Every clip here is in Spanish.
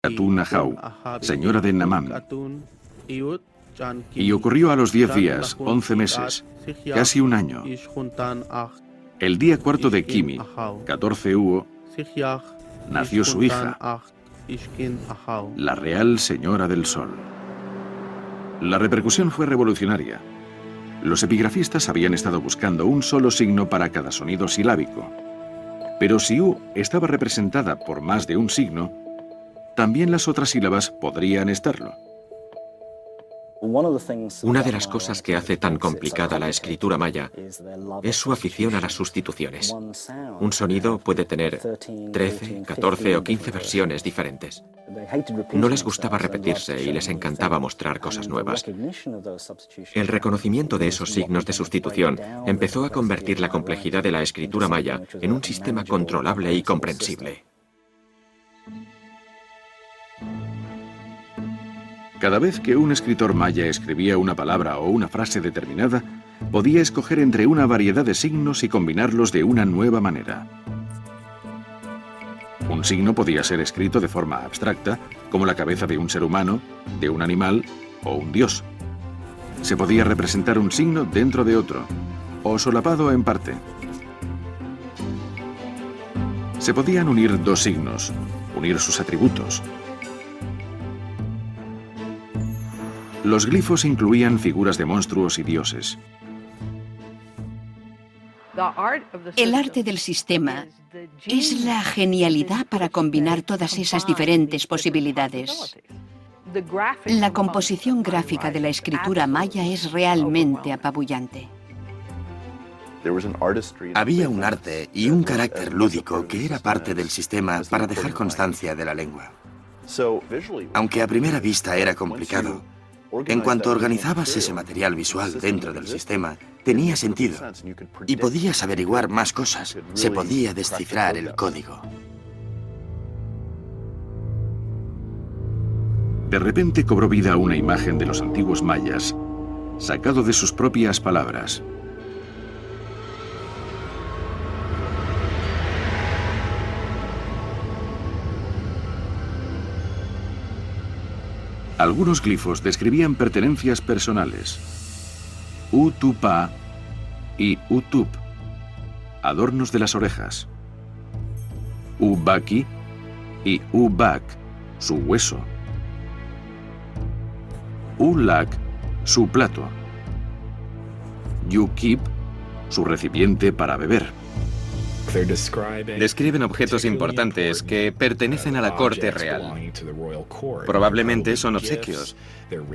Khatun Ahau, señora de Namam. Y ocurrió a los 10 días, 11 meses, casi un año. El día cuarto de Kimi, 14 Uo, nació su hija, la Real Señora del Sol. La repercusión fue revolucionaria. Los epigrafistas habían estado buscando un solo signo para cada sonido silábico. Pero si U estaba representada por más de un signo, también las otras sílabas podrían estarlo. Una de las cosas que hace tan complicada la escritura maya es su afición a las sustituciones. Un sonido puede tener 13, 14 o 15 versiones diferentes. No les gustaba repetirse y les encantaba mostrar cosas nuevas. El reconocimiento de esos signos de sustitución empezó a convertir la complejidad de la escritura maya en un sistema controlable y comprensible. Cada vez que un escritor maya escribía una palabra o una frase determinada, podía escoger entre una variedad de signos y combinarlos de una nueva manera. Un signo podía ser escrito de forma abstracta, como la cabeza de un ser humano, de un animal o un dios. Se podía representar un signo dentro de otro, o solapado en parte. Se podían unir dos signos, unir sus atributos. Los glifos incluían figuras de monstruos y dioses. El arte del sistema es la genialidad para combinar todas esas diferentes posibilidades. La composición gráfica de la escritura maya es realmente apabullante. Había un arte y un carácter lúdico que era parte del sistema para dejar constancia de la lengua. Aunque a primera vista era complicado, en cuanto organizabas ese material visual dentro del sistema, tenía sentido y podías averiguar más cosas. Se podía descifrar el código. De repente cobró vida una imagen de los antiguos mayas, sacado de sus propias palabras. Algunos glifos describían pertenencias personales. Utupa y Utup, adornos de las orejas. Ubaki y Ubak, su hueso. Ulak, su plato. Yukip, su recipiente para beber. Describen objetos importantes que pertenecen a la corte real. Probablemente son obsequios,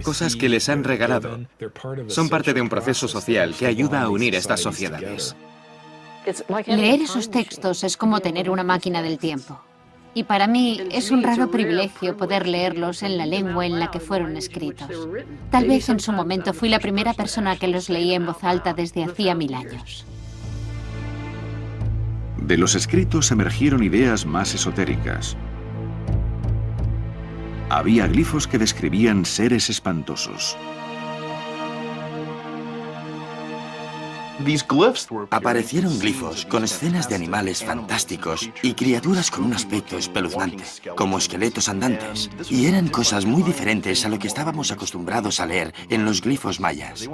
cosas que les han regalado. Son parte de un proceso social que ayuda a unir estas sociedades. Leer esos textos es como tener una máquina del tiempo. Y para mí es un raro privilegio poder leerlos en la lengua en la que fueron escritos. Tal vez en su momento fui la primera persona que los leía en voz alta desde hacía 1000 años. De los escritos emergieron ideas más esotéricas. Había glifos que describían seres espantosos. Aparecieron glifos con escenas de animales fantásticos y criaturas con un aspecto espeluznante, como esqueletos andantes, y eran cosas muy diferentes a lo que estábamos acostumbrados a leer en los glifos mayas.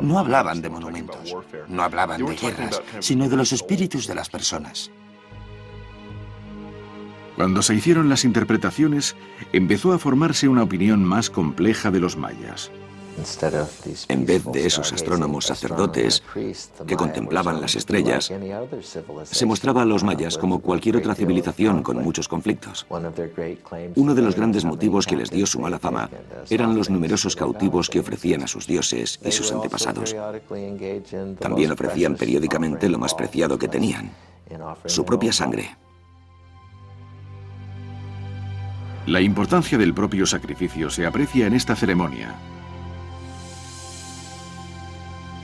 No hablaban de monumentos, no hablaban de guerras, sino de los espíritus de las personas. Cuando se hicieron las interpretaciones, empezó a formarse una opinión más compleja de los mayas. En vez de esos astrónomos sacerdotes que contemplaban las estrellas, se mostraba a los mayas como cualquier otra civilización con muchos conflictos. Uno de los grandes motivos que les dio su mala fama eran los numerosos cautivos que ofrecían a sus dioses y sus antepasados. También ofrecían periódicamente lo más preciado que tenían, su propia sangre. La importancia del propio sacrificio se aprecia en esta ceremonia.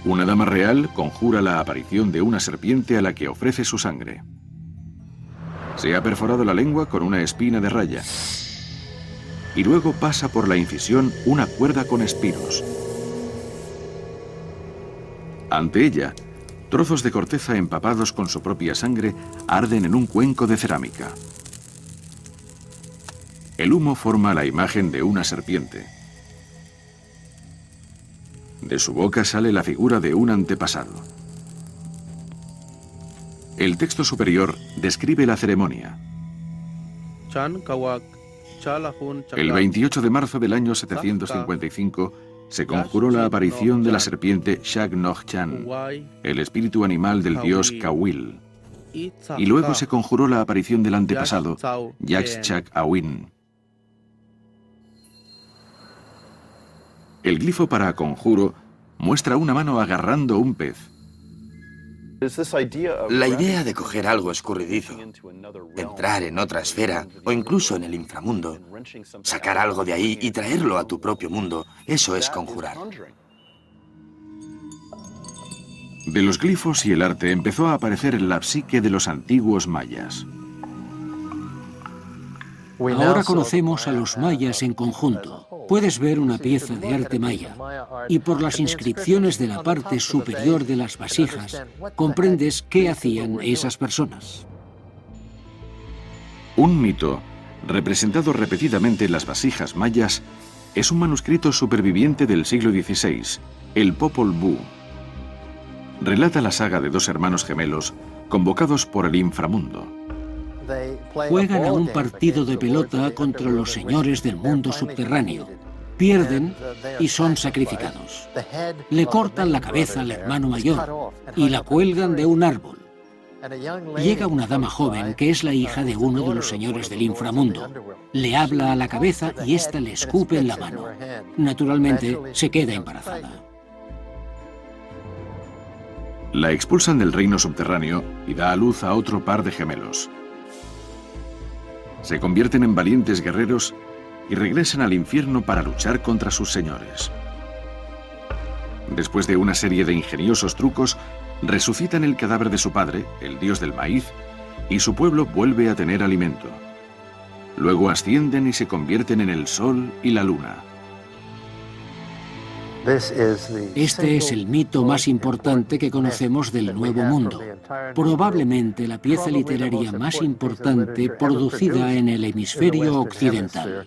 Una dama real conjura la aparición de una serpiente a la que ofrece su sangre. Se ha perforado la lengua con una espina de raya y luego pasa por la incisión una cuerda con espinos. Ante ella, trozos de corteza empapados con su propia sangre arden en un cuenco de cerámica. El humo forma la imagen de una serpiente. De su boca sale la figura de un antepasado. El texto superior describe la ceremonia. El 28 de marzo del año 755 se conjuró la aparición de la serpiente Shag Noh Chan, el espíritu animal del dios Kawil. Y luego se conjuró la aparición del antepasado, Yaxchak Awin. El glifo para conjuro muestra una mano agarrando un pez. La idea de coger algo escurridizo, entrar en otra esfera o incluso en el inframundo, sacar algo de ahí y traerlo a tu propio mundo, eso es conjurar. De los glifos y el arte empezó a aparecer la psique de los antiguos mayas. Ahora conocemos a los mayas en conjunto. Puedes ver una pieza de arte maya y por las inscripciones de la parte superior de las vasijas comprendes qué hacían esas personas. Un mito, representado repetidamente en las vasijas mayas, es un manuscrito superviviente del siglo XVI, el Popol Vuh. Relata la saga de dos hermanos gemelos convocados por el inframundo. Juegan a un partido de pelota contra los señores del mundo subterráneo. Pierden y son sacrificados. Le cortan la cabeza al hermano mayor y la cuelgan de un árbol. Llega una dama joven que es la hija de uno de los señores del inframundo. Le habla a la cabeza y ésta le escupe en la mano. Naturalmente, se queda embarazada. La expulsan del reino subterráneo y da a luz a otro par de gemelos. Se convierten en valientes guerreros y regresan al infierno para luchar contra sus señores. Después de una serie de ingeniosos trucos, resucitan el cadáver de su padre, el dios del maíz, y su pueblo vuelve a tener alimento. Luego ascienden y se convierten en el sol y la luna. Este es el mito más importante que conocemos del Nuevo Mundo. Probablemente la pieza literaria más importante producida en el hemisferio occidental.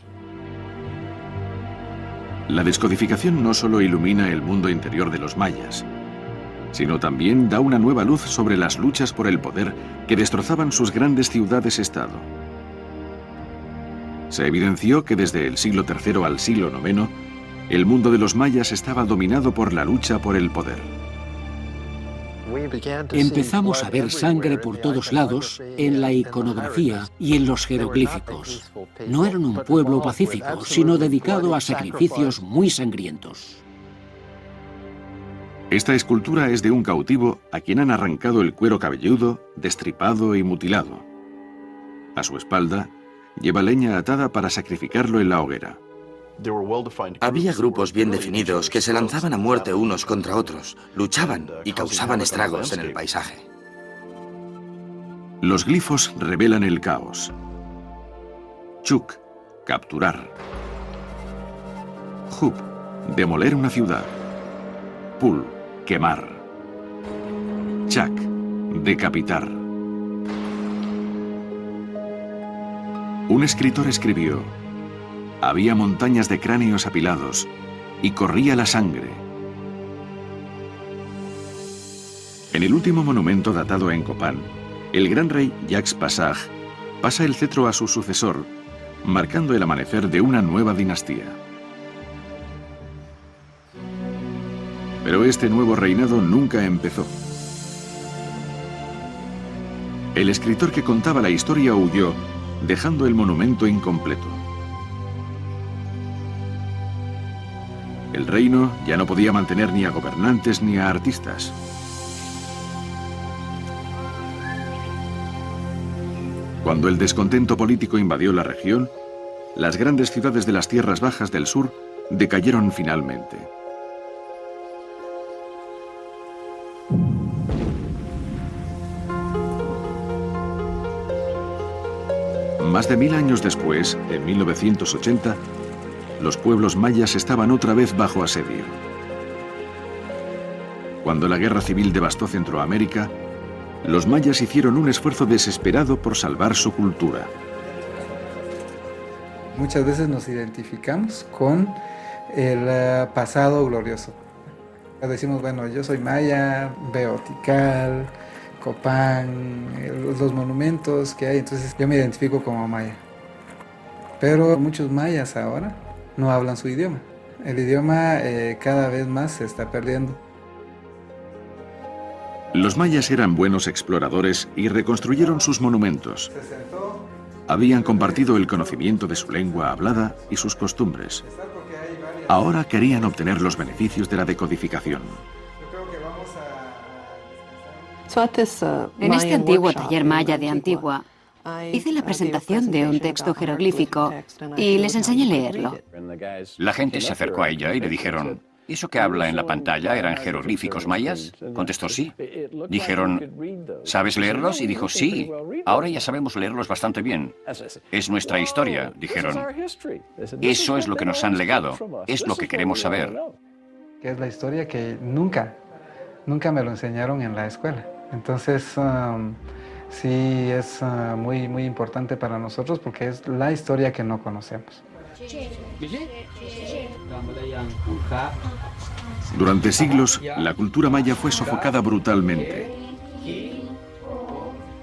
La descodificación no solo ilumina el mundo interior de los mayas, sino también da una nueva luz sobre las luchas por el poder que destrozaban sus grandes ciudades-estado. Se evidenció que desde el siglo III al siglo IX, el mundo de los mayas estaba dominado por la lucha por el poder. Empezamos a ver sangre por todos lados en la iconografía y en los jeroglíficos. No eran un pueblo pacífico, sino dedicado a sacrificios muy sangrientos. Esta escultura es de un cautivo a quien han arrancado el cuero cabelludo, destripado y mutilado. A su espalda lleva leña atada para sacrificarlo en la hoguera. Había grupos bien definidos que se lanzaban a muerte unos contra otros, luchaban y causaban estragos en el paisaje. Los glifos revelan el caos. Chuk, capturar. Hub, demoler una ciudad. Pul, quemar. Chak, decapitar. Un escritor escribió: había montañas de cráneos apilados y corría la sangre. En el último monumento datado en Copán, el gran rey Yaxpasaj pasa el cetro a su sucesor, marcando el amanecer de una nueva dinastía. Pero este nuevo reinado nunca empezó. El escritor que contaba la historia huyó, dejando el monumento incompleto. El reino ya no podía mantener ni a gobernantes ni a artistas. Cuando el descontento político invadió la región, las grandes ciudades de las tierras bajas del sur decayeron finalmente. Más de 1000 años después, en 1980, los pueblos mayas estaban otra vez bajo asedio. Cuando la guerra civil devastó Centroamérica, los mayas hicieron un esfuerzo desesperado por salvar su cultura. Muchas veces nos identificamos con el pasado glorioso. Decimos, bueno, yo soy maya, veo Tikal, Copán, los monumentos que hay, entonces yo me identifico como maya. Pero muchos mayas ahora no hablan su idioma. El idioma cada vez más se está perdiendo. Los mayas eran buenos exploradores y reconstruyeron sus monumentos. Habían compartido el conocimiento de su lengua hablada y sus costumbres. Ahora querían obtener los beneficios de la decodificación. En este antiguo taller maya de Antigua, hice la presentación de un texto jeroglífico y les enseñé a leerlo. La gente se acercó a ella y le dijeron, ¿eso que habla en la pantalla eran jeroglíficos mayas? Contestó sí. Dijeron, ¿sabes leerlos? Y dijo, sí. Ahora ya sabemos leerlos bastante bien. Es nuestra historia, dijeron. Eso es lo que nos han legado. Es lo que queremos saber. Que es la historia que nunca me lo enseñaron en la escuela. Entonces, sí es muy importante para nosotros porque es la historia que no conocemos. Durante siglos, la cultura maya fue sofocada brutalmente.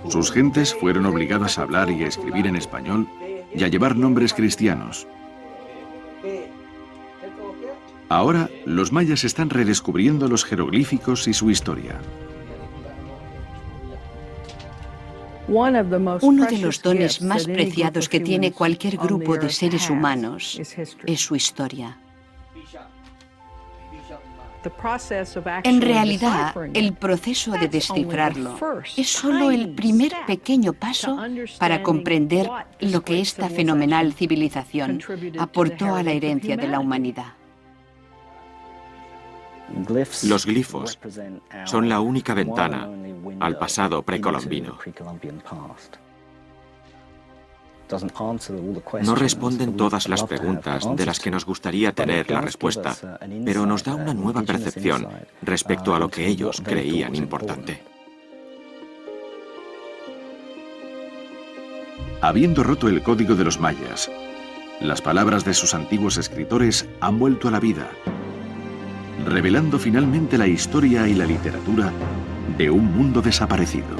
Sus gentes fueron obligadas a hablar y a escribir en español y a llevar nombres cristianos. Ahora, los mayas están redescubriendo los jeroglíficos y su historia. Uno de los dones más preciados que tiene cualquier grupo de seres humanos es su historia. En realidad, el proceso de descifrarlo es solo el primer pequeño paso para comprender lo que esta fenomenal civilización aportó a la herencia de la humanidad. Los glifos son la única ventana al pasado precolombino. No responden todas las preguntas de las que nos gustaría tener la respuesta, pero nos da una nueva percepción respecto a lo que ellos creían importante. Habiendo roto el código de los mayas, las palabras de sus antiguos escritores han vuelto a la vida, revelando finalmente la historia y la literatura de un mundo desaparecido.